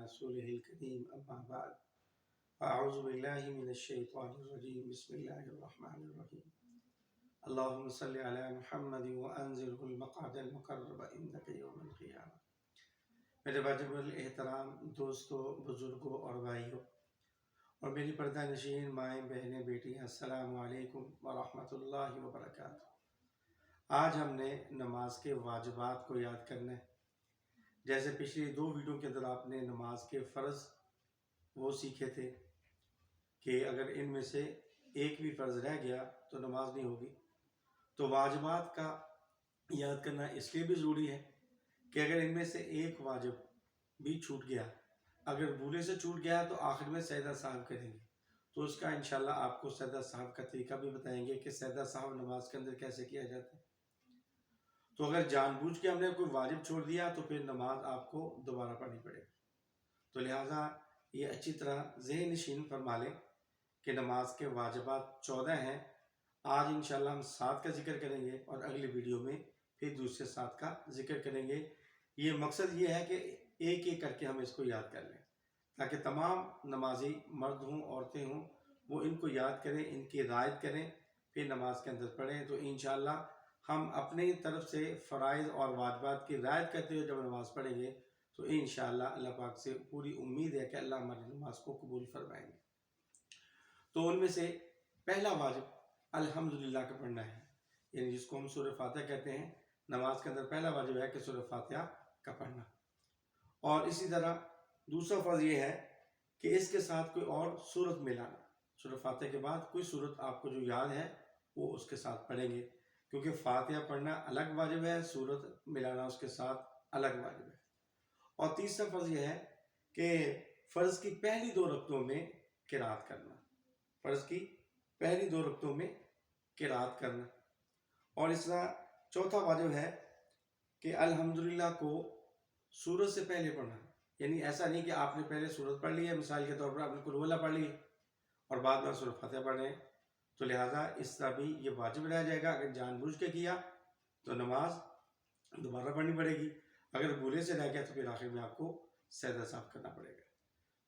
رسوله الكريم أما بعد أعوذ بالله من الشيطان الرجيم بسم الله الرحمن الرحيم اللهم صل على محمد وأنزله المقعد المقرب عندك يوم القيامة۔ میرے واجب الاحترام دوستوں، بزرگوں اور بھائیوں اور میری پردہ نشین مائیں، بہنیں، بیٹیاں، السلام علیکم ورحمۃ اللہ وبرکاتہ۔ آج ہم نے نماز کے واجبات کو یاد کرنا ہے۔ جیسے پچھلی 2 ویڈیو کے اندر آپ نے نماز کے فرض وہ سیکھے تھے کہ اگر ان میں سے ایک بھی فرض رہ گیا تو نماز نہیں ہوگی۔ تو واجبات کا یاد کرنا اس لیے بھی ضروری ہے کہ اگر ان میں سے ایک واجب بھی چھوٹ گیا، اگر بھولے سے چھوٹ گیا تو آخر میں سجدہ سہو کریں گے، تو اس کا انشاءاللہ آپ کو سجدہ سہو کا طریقہ بھی بتائیں گے کہ سجدہ سہو نماز کے اندر کیسے کیا جاتا ہے۔ تو اگر جان بوجھ کے ہم نے کوئی واجب چھوڑ دیا تو پھر نماز آپ کو دوبارہ پڑھنی پڑے گی۔ تو لہٰذا یہ اچھی طرح ذہن نشین فرما لیں کہ نماز کے واجبات 14 ہیں۔ آج انشاءاللہ ہم 7 کا ذکر کریں گے اور اگلی ویڈیو میں پھر دوسرے 7 کا ذکر کریں گے۔ یہ مقصد یہ ہے کہ ایک ایک کر کے ہم اس کو یاد کر لیں تاکہ تمام نمازی مرد ہوں، عورتیں ہوں، وہ ان کو یاد کریں، ان کی رعایت کریں، پھر نماز کے اندر پڑھیں۔ تو انشاءاللہ ہم اپنی طرف سے فرائض اور واجبات کی رعایت کرتے ہوئے جب نماز پڑھیں گے تو انشاءاللہ اللہ پاک سے پوری امید ہے کہ اللہ ہماری نماز کو قبول فرمائیں گے۔ تو ان میں سے پہلا واجب الحمدللہ کا پڑھنا ہے، یعنی جس کو ہم سورہ فاتحہ کہتے ہیں۔ نماز کے اندر پہلا واجب ہے کہ سورہ فاتحہ کا پڑھنا، اور اسی طرح دوسرا فرض یہ ہے کہ اس کے ساتھ کوئی اور سورت ملانا۔ سورہ فاتحہ کے بعد کوئی سورت آپ کو جو یاد ہے وہ اس کے ساتھ پڑھیں گے، کیونکہ فاتحہ پڑھنا الگ واجب ہے، سورت ملانا اس کے ساتھ الگ واجب ہے۔ اور تیسرا فرض یہ ہے کہ فرض کی پہلی 2 رکعتوں میں قرات کرنا، فرض کی پہلی 2 رکعتوں میں قرات کرنا۔ اور اس طرح چوتھا واجب ہے کہ الحمدللہ کو سورت سے پہلے پڑھنا، یعنی ایسا نہیں کہ آپ نے پہلے سورت پڑھ لی ہے، مثال کے طور پر آپ نے قل هو اللہ پڑھ لی اور بعد میں سورہ فاتحہ پڑھ رہے ہیں، تو لہٰذا اس طرح بھی یہ واجب رہ جائے گا۔ اگر جان بوجھ کے کیا تو نماز دوبارہ پڑھنی پڑے گی، اگر بھولے سے رہ گیا تو پھر آخر میں آپ کو سجدہ سہو کرنا پڑے گا۔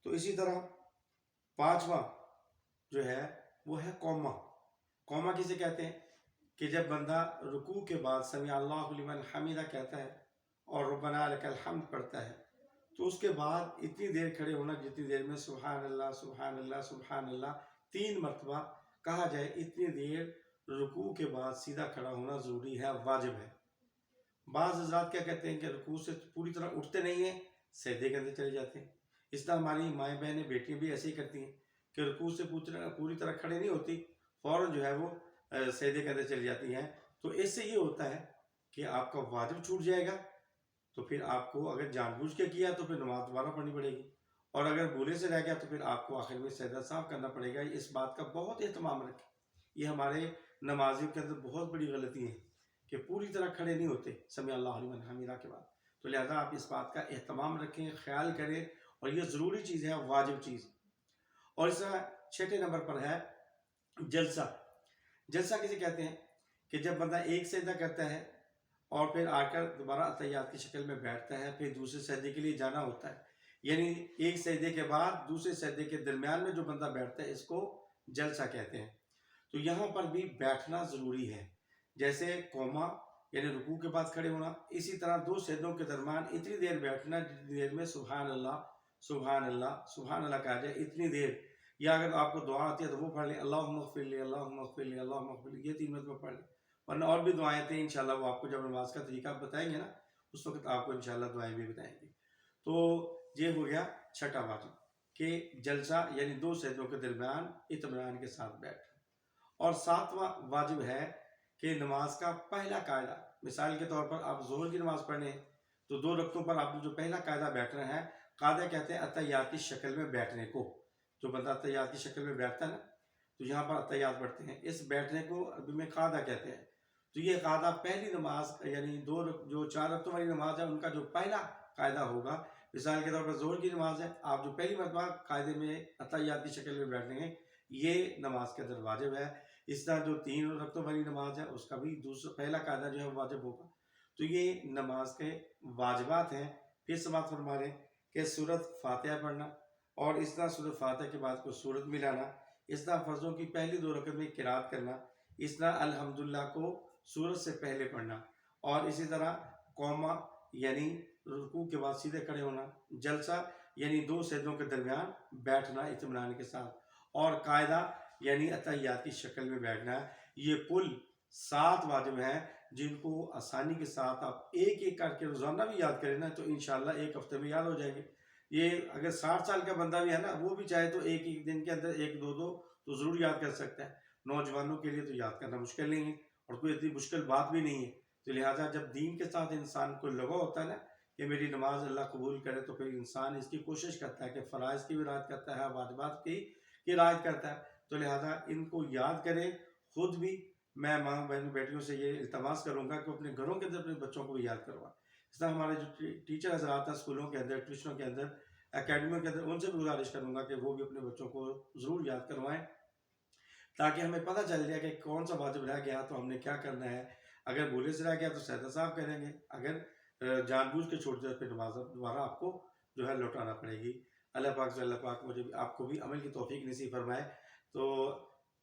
تو اسی طرح 5واں جو ہے وہ ہے قومہ۔ قومہ کسے کہتے ہیں کہ جب بندہ رکوع کے بعد سمع اللہ لمن حمدہ کہتا ہے اور ربنا لک الحمد پڑھتا ہے، تو اس کے بعد اتنی دیر کھڑے ہونا جتنی دیر میں سبحان اللہ سبحان اللہ سبحان اللہ 3 مرتبہ کہا جائے، اتنی دیر رکوع کے بعد سیدھا کھڑا ہونا ضروری ہے، واجب ہے۔ بعض حضرات کیا کہتے ہیں کہ رکوع سے پوری طرح اٹھتے نہیں ہیں، سجدے کے اندر چلے جاتے ہیں۔ اس طرح ہماری مائیں بہنیں بیٹیاں بھی ایسے ہی کرتی ہیں کہ رکوع سے پوری طرح کھڑے نہیں ہوتی، فوراً جو ہے وہ سجدے کے اندر چلی جاتی ہیں۔ تو اس سے یہ ہوتا ہے کہ آپ کا واجب چھوٹ جائے گا، تو پھر آپ کو اگر جان بوجھ کے کیا تو پھر نماز دوبارہ پڑھنی پڑے گی، اور اگر بھولے سے رہ گیا تو پھر آپ کو آخر میں سجدہ سہو کرنا پڑے گا۔ اس بات کا بہت اہتمام رکھیں، یہ ہمارے نمازیوں کے اندر بہت بڑی غلطی ہے کہ پوری طرح کھڑے نہیں ہوتے سمع اللہ لمن حمدہ کے بعد۔ تو لہذا آپ اس بات کا اہتمام رکھیں، خیال کریں، اور یہ ضروری چیز ہے، واجب چیز۔ اور اس طرح 6 نمبر پر ہے جلسہ۔ جلسہ کسے کہتے ہیں کہ جب بندہ ایک سجدہ کرتا ہے اور پھر آ کر دوبارہ اتحیات کی شکل میں بیٹھتا ہے، پھر دوسرے سجدے کے لیے جانا ہوتا ہے، یعنی ایک سجدے کے بعد دوسرے سجدے کے درمیان میں جو بندہ بیٹھتا ہے اس کو جلسہ کہتے ہیں۔ تو یہاں پر بھی بیٹھنا ضروری ہے، جیسے قومہ یعنی رکوع کے بعد کھڑے ہونا، اسی طرح 2 سجدوں کے درمیان اتنی دیر بیٹھنا جتنی دیر میں سبحان اللہ سبحان اللہ سبحان اللہ کہا جائے، اتنی دیر۔ یا اگر آپ کو دعا آتی ہے تو وہ پڑھ لیں، اللہم اغفر لی اللہم اغفر لی اللہم اغفر لی، یہ 3 مرتبہ پڑھ لیں۔ ورنہ اور بھی دعائیں تھیں، انشاءاللہ وہ آپ کو جب نماز کا طریقہ بتائیں گے نا اس وقت آپ کو انشاءاللہ دعائیں بھی بتائیں گے۔ تو یہ ہو گیا 6واں واجب کہ جلسہ یعنی 2 سجدوں کے درمیان اطمینان کے ساتھ بیٹھنا۔ اور 7واں واجب ہے کہ نماز کا پہلا قاعدہ، مثال کے طور پر آپ ظہر کی نماز پڑھیں تو 2 رکعتوں پر آپ نے جو پہلا قاعدہ بیٹھنا ہے، قاعدہ کہتے ہیں اتحیات کی شکل میں بیٹھنے کو۔ جو بندہ اتحیات کی شکل میں بیٹھتا ہے نا، تو یہاں پر اتحیات پڑھتے ہیں، اس بیٹھنے کو عربی میں قاعدہ کہتے ہیں۔ تو یہ قاعدہ پہلی نماز یعنی جو 4 رکعتوں والی نماز ہے ان کا جو پہلا قاعدہ ہوگا، مثال کے طور پر ظہر کی نماز ہے، آپ جو پہلی مرتبہ قاعدے میں اتحیات کی شکل میں بیٹھیں گے، یہ نماز کے اندر واجب ہے۔ اس طرح جو 3 رکعتوں والی نماز ہے اس کا بھی پہلا قاعدہ جو ہے واجب ہوگا۔ تو یہ نماز کے واجبات ہیں۔ پھر سماعت فرما لیں کہ سورت فاتحہ پڑھنا، اور اس طرح سورت فاتحہ کے بعد کوئی سورت ملانا، اس طرح فرضوں کی پہلی 2 رکعت میں قرات کرنا، اس طرح الحمدللہ کو سورت سے پہلے پڑھنا، اور اسی طرح قوما یعنی رکوع کے بعد سیدھے کھڑے ہونا، جلسہ یعنی 2 سجدوں کے درمیان بیٹھنا اطمینان کے ساتھ، اور قاعدہ یعنی اتحیات کی شکل میں بیٹھنا ہے۔ یہ کل 7 واجب ہیں جن کو آسانی کے ساتھ آپ ایک ایک کر کے روزانہ بھی یاد کریں نا تو انشاءاللہ ایک ہفتے میں یاد ہو جائیں گے۔ یہ اگر 60 سال کا بندہ بھی ہے نا، وہ بھی چاہے تو ایک ایک دن کے اندر 1 2 تو ضرور یاد کر سکتا ہے۔ نوجوانوں کے لیے تو یاد کرنا مشکل نہیں ہے، اور کوئی اتنی مشکل بات بھی نہیں ہے۔ تو لہٰذا جب دین کے ساتھ انسان کو لگاؤ ہوتا ہے نا کہ میری نماز اللہ قبول کرے، تو پھر انسان اس کی کوشش کرتا ہے کہ فرائض کی بھی رعایت کرتا ہے، واجبات کی رعایت کرتا ہے۔ تو لہٰذا ان کو یاد کریں خود بھی۔ میں ماں بہن بیٹیوں سے یہ التماس کروں گا کہ اپنے گھروں کے اندر اپنے بچوں کو بھی یاد کروائیں۔ اس طرح ہمارے جو ٹیچر حضرات ہیں اسکولوں کے اندر، ٹیوشنوں کے اندر، اکیڈمیوں کے اندر، ان سے بھی گزارش کروں گا کہ وہ بھی اپنے بچوں کو ضرور یاد کروائیں، تاکہ ہمیں پتہ چل جائے کہ کون سا واجب رہ گیا تو ہم نے کیا کرنا ہے۔ اگر بھولے سے رہ گیا تو سہتا صاحب کریں گے، اگر جان بوجھ کے چھوڑ دیا پھر نماز دوبارہ آپ کو جو ہے لوٹانا پڑے گی۔ اللہ پاک سے اللہ پاک مجھے بھی آپ کو بھی عمل کی توفیق نصیب فرمائے۔ تو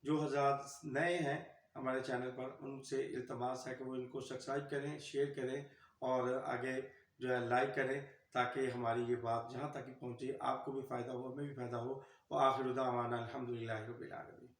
جو حضرات نئے ہیں ہمارے چینل پر، ان سے التماس ہے کہ وہ ان کو سبسکرائب کریں، شیئر کریں، اور آگے جو ہے لائک کریں، تاکہ ہماری یہ بات جہاں تک پہنچے آپ کو بھی فائدہ ہو، ہمیں بھی فائدہ ہو۔ وآخر دعوانا الحمدللہ رب العالمین۔